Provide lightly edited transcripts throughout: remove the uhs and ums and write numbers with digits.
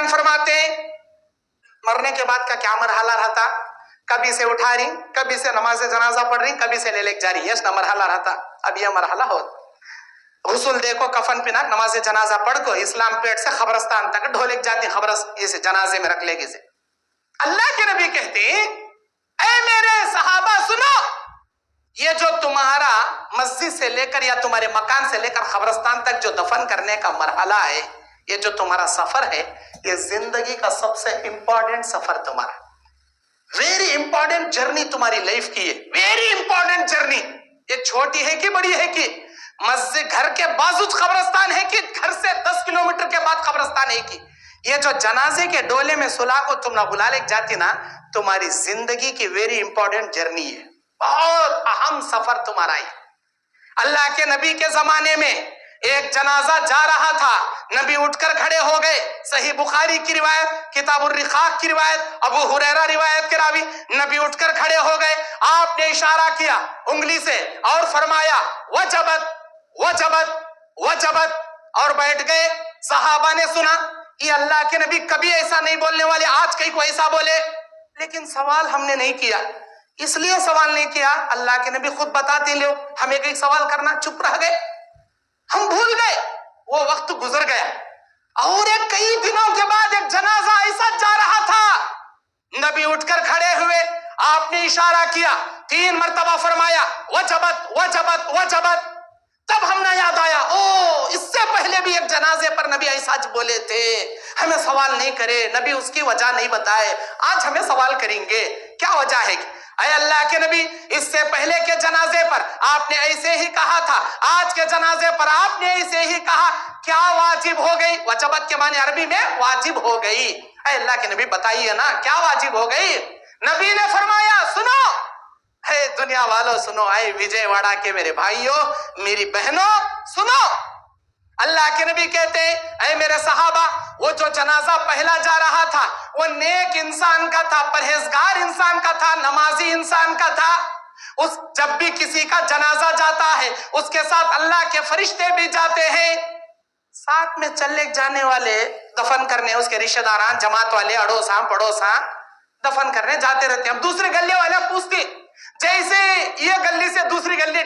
بیان فرماتے ہیں مرنے کے بعد کا کیا مرحلہ رہتا, کبھی سے اٹھا رہی, کبھی سے نماز جنازہ پڑھ رہی, کبھی سے لے جا رہی, یہ مرحلہ رہتا. اب یہ مرحلہ ہو غسل دیکھو, کفن پہنا, نماز جنازہ پڑھ کو اسلام پیٹ سے قبرستان تک ڈھولک جاتی, خبر اس جنازے میں رکھ لے گی سے. اللہ کے نبی کہتے ہیں اے میرے صحابہ سنو, یہ جو تمہارا مسجد سے لے کر یا تمہارے مکان سے لے کر قبرستان تک جو دفن کرنے کا مرحلہ ہے, یہ جو تمہارا سفر ہے, یہ زندگی کا سب سے امپورٹنٹ سفر تمہارا, ویری امپورٹنٹ جرنی تمہاری لائف کی ہے, ویری امپورٹنٹ جرنی. یہ چھوٹی ہے کہ بڑی ہے کہ مسجد گھر کے بازو قبرستان ہے کہ گھر سے 10 کلومیٹر کے بعد قبرستان ہے کہ یہ جو جنازے کے ڈولے میں سلا کو تم نہ بلا لے جاتی نا, تمہاری زندگی کی ویری امپورٹنٹ جرنی ہے, بہت اہم سفر تمہارا ہے. اللہ کے نبی کے زمانے میں ایک جنازہ جا رہا تھا, نبی اٹھ کر کھڑے ہو گئے. صحیح بخاری کی روایت, کتاب الرقاق کی روایت, ابو ہریرہ روایت کے راوی, نبی اٹھ کر کھڑے ہو گئے. آپ نے اشارہ کیا انگلی سے اور فرمایا وجبت وجبت وجبت, اور بیٹھ گئے. صحابہ نے سنا یہ اللہ کے نبی کبھی ایسا نہیں بولنے والے, آج کہیں کو ایسا بولے, لیکن سوال ہم نے نہیں کیا. اس لیے سوال نہیں کیا, اللہ کے نبی خود بتاتے لو, ہمیں کہیں سوال کرنا, چپ رہ گئے, ہم بھول گئے, وہ وقت گزر گیا. اور ایک کئی دنوں کے بعد ایک جنازہ ایسا جا رہا تھا, نبی اٹھ کر کھڑے ہوئے, آپ نے اشارہ کیا, 3 مرتبہ فرمایا وجبت وجبت وجبت. تب ہم نے یاد آیا, او اس سے پہلے بھی ایک جنازے پر نبی ایسا بولے تھے, ہمیں سوال نہیں کرے, نبی اس کی وجہ نہیں بتائے, آج ہمیں سوال کریں گے. کیا وجہ ہے؟ اے اللہ کے نبی, اس سے پہلے کے جنازے پر آپ نے ایسے ہی کہا تھا, آج کے جنازے پر آپ نے ایسے ہی کہا, کیا واجب ہو گئی؟ وجبت کے معنی عربی میں واجب ہو گئی. اے اللہ کے نبی بتائیے نا کیا واجب ہو گئی؟ نبی نے فرمایا سنو, اے دنیا والوں سنو, اے وجے واڑا کے میرے بھائیوں میری بہنوں سنو. اللہ کے نبی کہتے اے میرے صحابہ, وہ جو جنازہ پہلا جا رہا تھا وہ نیک انسان کا تھا, پرہیزگار انسان کا تھا, نمازی انسان کا تھا. اس جب بھی کسی کا جنازہ جاتا ہے اس کے ساتھ اللہ کے فرشتے بھی جاتے ہیں, ساتھ میں چلے جانے والے دفن کرنے, اس کے رشتہ داران جماعت والے اڑوساں پڑوساں دفن کرنے جاتے رہتے ہیں. اب دوسرے گلے والے پوچھتے, جیسے یہ گلی سے دوسری گلی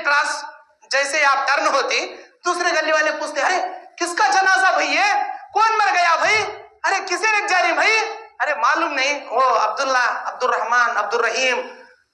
جیسے آپ ٹرن ہوتی, دوسرے گلی والے پوچھتے ارے کس کا جنازہ بھائی ہے, کون مر گیا بھائی, ارے کسے لے جا رہی بھائی, ارے معلوم نہیں, وہ عبداللہ, عبد الرحمن, عبد الرحیم,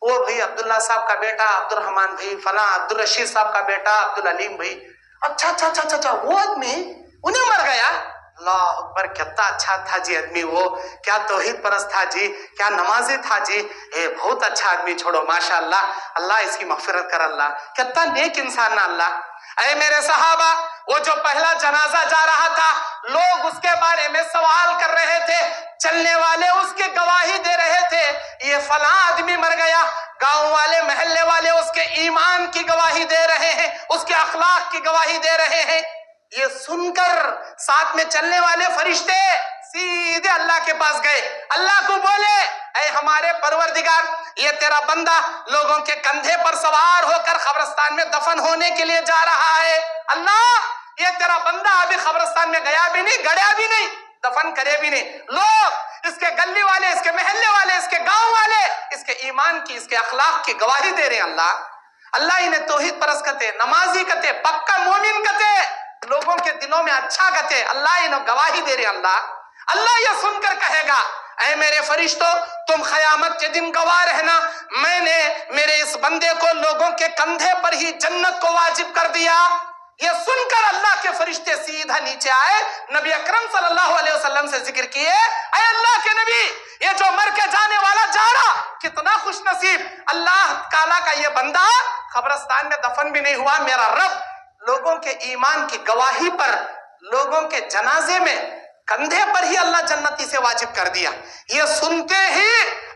وہ بھائی عبداللہ صاحب کا بیٹا, عبد الرحمن بھائی, فلاں عبد الرشید صاحب کا بیٹا, عبد العلیم بھائی. اچھا اچھا اچھا اچھا, وہ آدمی انہیں مر گیا. اللہ اکبر, کتنا اچھا تھا جی آدمی, وہ کیا توحید پرست تھا جی, کیا نمازی تھا جی, اے بہت اچھا آدمی, چھوڑو ماشاءاللہ, اللہ اس کی مغفرت کر, اللہ کتنا نیک انسان نا اللہ. اے میرے صحابہ, وہ جو پہلا جنازہ جا رہا تھا لوگ اس کے بارے میں سوال کر رہے تھے, چلنے والے اس کی گواہی دے رہے تھے, یہ فلاں آدمی مر گیا, گاؤں والے محلے والے اس کے ایمان کی گواہی دے رہے ہیں, اس کے اخلاق کی گواہی دے رہے ہیں. یہ سن کر ساتھ میں چلنے والے فرشتے سیدھے اللہ کے پاس گئے, اللہ کو بولے اے ہمارے پروردگار, یہ تیرا بندہ لوگوں کے کندھے پر سوار ہو کر قبرستان میں دفن ہونے کے لیے جا رہا ہے. اللہ, یہ تیرا بندہ ابھی قبرستان میں گیا بھی نہیں, گڑیا بھی نہیں, دفن کرے بھی نہیں, لوگ اس کے گلی والے, اس کے محلے والے, اس کے گاؤں والے اس کے ایمان کی, اس کے اخلاق کی گواہی دے رہے ہیں. اللہ انہیں توحید پرست کہتے, نمازی کہتے, پکا مومن کہتے, لوگوں کے دلوں میں اچھا کہتے, اللہ انہیں گواہی دے رہے ہیں. اللہ یہ سن کر کہے گا اے میرے فرشتوں, تم قیامت کے دن گواہ رہنا, میں نے میرے اس بندے کو لوگوں کے کندھے پر ہی جنت کو واجب کر دیا. یہ سن کر اللہ کے فرشتے سیدھا نیچے آئے, نبی اکرم صلی اللہ علیہ وسلم سے ذکر کیے, اے اللہ کے نبی, یہ جو مر کے جانے والا جا رہا کتنا خوش نصیب, اللہ تعالیٰ کا یہ بندہ قبرستان میں دفن بھی نہیں ہوا, میرا رب لوگوں کے ایمان کی گواہی پر, لوگوں کے جنازے میں کندھے پر ہی اللہ جنتی سے واجب کر دیا. یہ سنتے ہی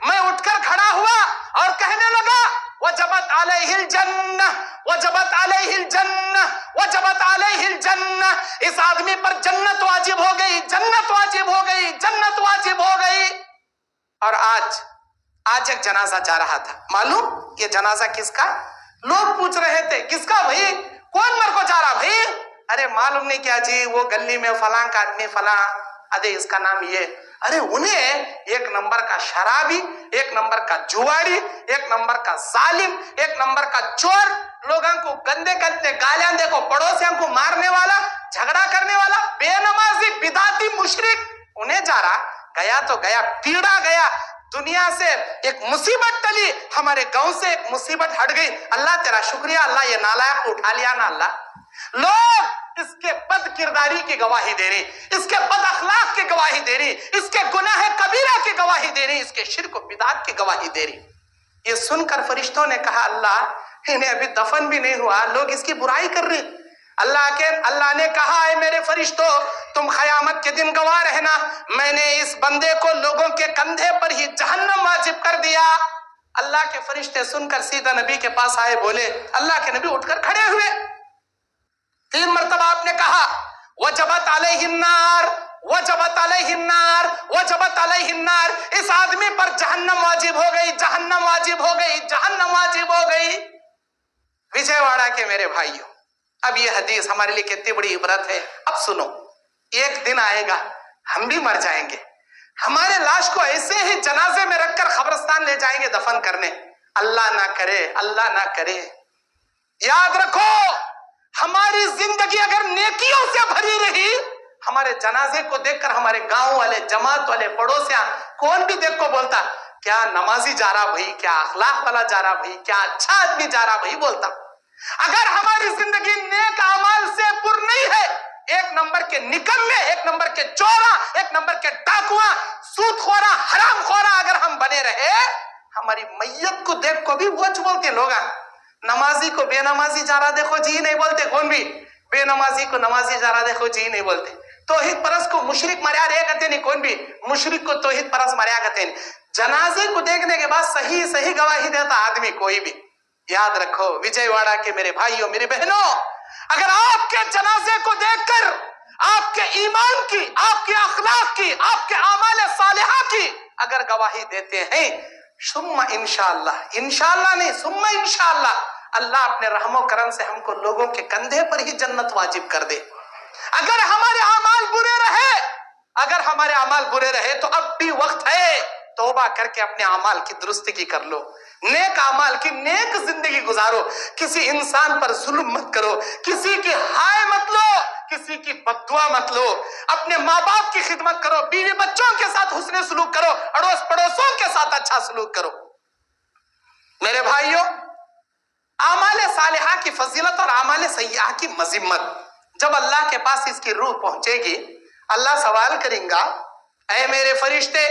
میں اٹھ کر کھڑا ہوا اور کہنے لگا وجبت علیہ الجنہ, وجبت علیہ الجنہ, وجبت علیہ الجنہ, اس آدمی پر جنت واجب ہو گئی, جنت واجب ہو گئی, جنت واجب ہو گئی. اور آج ایک جنازہ جا رہا تھا, معلوم یہ جنازہ کس کا؟ لوگ پوچھ رہے تھے کس کا بھائی, کون مر کو جا رہا بھائی, ارے معلوم نہیں کیا جی, وہ گلی میں فلاں کا آدمی فلاں ادے اس کا نام یہ. ارے انہیں ایک نمبر کا شرابی، ایک نمبر کا جواری، ایک نمبر کا ظالم، ایک نمبر کا چور، لوگوں کو گندے گندے گالیاں دے کو، پڑوسیوں کو مارنے والا، جھگڑا کرنے والا، بے نمازی، بدعتی، مشرک، انہیں جا رہا. گیا تو گیا، پیڑا گیا. دنیا سے ایک مصیبت ٹلی، ہمارے گاؤں سے ایک مصیبت ہٹ گئی. اللہ تیرا شکریہ، اللہ یہ نالائق کو اٹھا لیا نا اللہ. لوگ اس کے بد کرداری کی گواہی دے رہی، اس کے بد اخلاق کی گواہی دے رہی، اس کے گناہ کبیرہ کی گواہی دے رہی، اس کے شرک و بدعت کی گواہی دے رہی. یہ سن کر فرشتوں نے کہا اللہ انہیں ابھی دفن بھی نہیں ہوا، لوگ اس کی برائی کر رہے. اللہ نے کہا اے میرے فرشتوں تم قیامت کے دن گواہ رہنا، میں نے اس بندے کو لوگوں کے کندھے پر ہی جہنم واجب کر دیا. اللہ کے فرشتے سن کر سیدھا نبی کے پاس آئے، بولے اللہ کے نبی اٹھ کر کھڑے ہوئے. 3 مرتبہ آپ نے کہا وجبت علیہ النار، وجبت علیہ النار، وجبت علیہ النار. اس آدمی پر جہنم واجب ہو گئی، جہنم واجب ہو گئی، جہنم واجب ہو گئی. وجے واڑہ کے میرے بھائیوں، اب یہ حدیث ہمارے لیے کتنی بڑی عبرت ہے. اب سنو، ایک دن آئے گا ہم بھی مر جائیں گے، ہمارے لاش کو ایسے ہی جنازے میں رکھ کر قبرستان لے جائیں گے دفن کرنے. اللہ نہ کرے، اللہ نہ کرے. یاد رکھو ہماری زندگی اگر نیکیوں سے بھری رہی، ہمارے جنازے کو دیکھ کر ہمارے گاؤں والے، جماعت والے، پڑوسیاں، کون بھی دیکھ کو بولتا کیا نمازی جا رہا بھائی، کیا اخلاق والا جا رہا بھائی، کیا اچھا آدمی جا رہا بھائی بولتا. اگر ہماری زندگی نیک اعمال سے پر نہیں ہے، ایک نمبر کے نکمے، ایک نمبر کے چورا، ایک نمبر کے ڈاکواں، سود خورا، حرام خورا اگر ہم بنے رہے، ہماری میت کو دیکھ کو بھی وچ بولتے لوگ. نمازی کو بے نمازی جا رہا دیکھو جی نہیں بولتے، کون بھی بے نمازی کو نمازی جا رہا دیکھو جی نہیں بولتے. توحید پرست کو مشرک مریا رہے کہتے نہیں، کون بھی مشرک کو توحید پرست مریا کہتے نہیں. جنازے کو دیکھنے کے بعد صحیح صحیح گواہی دیتا آدمی کوئی بھی. یاد رکھو وجے واڑہ کے میرے بھائیوں، میری بہنوں، اگر آپ کے جنازے کو دیکھ کر آپ کے ایمان کی، آپ کے اخلاق کی، آپ کے اعمال صالحہ کی اگر گواہی دیتے ہیں، ثم انشاءاللہ، انشاءاللہ نہیں ثم انشاءاللہ، اللہ اپنے رحم و کرم سے ہم کو لوگوں کے کندھے پر ہی جنت واجب کر دے. اگر ہمارے اعمال برے رہے، اگر ہمارے اعمال برے رہے تو اب بھی وقت ہے، توبہ کر کے اپنے اعمال کی درستگی کر لو، نیک اعمال کی نیک زندگی گزارو. کسی انسان پر ظلم مت کرو، کسی کی ہائے مت لو، کسی کی بددعا مت لو. اپنے ماں باپ کی خدمت کرو، بیوی بچوں کے ساتھ حسن سلوک کرو، اڑوس پڑوسوں کے ساتھ اچھا سلوک کرو. میرے بھائیوں، اعمال صالحہ کی فضیلت اور اعمال سیئہ کی مذمت، جب اللہ کے پاس اس کی روح پہنچے گی، اللہ سوال کریں گا اے میرے فرشتے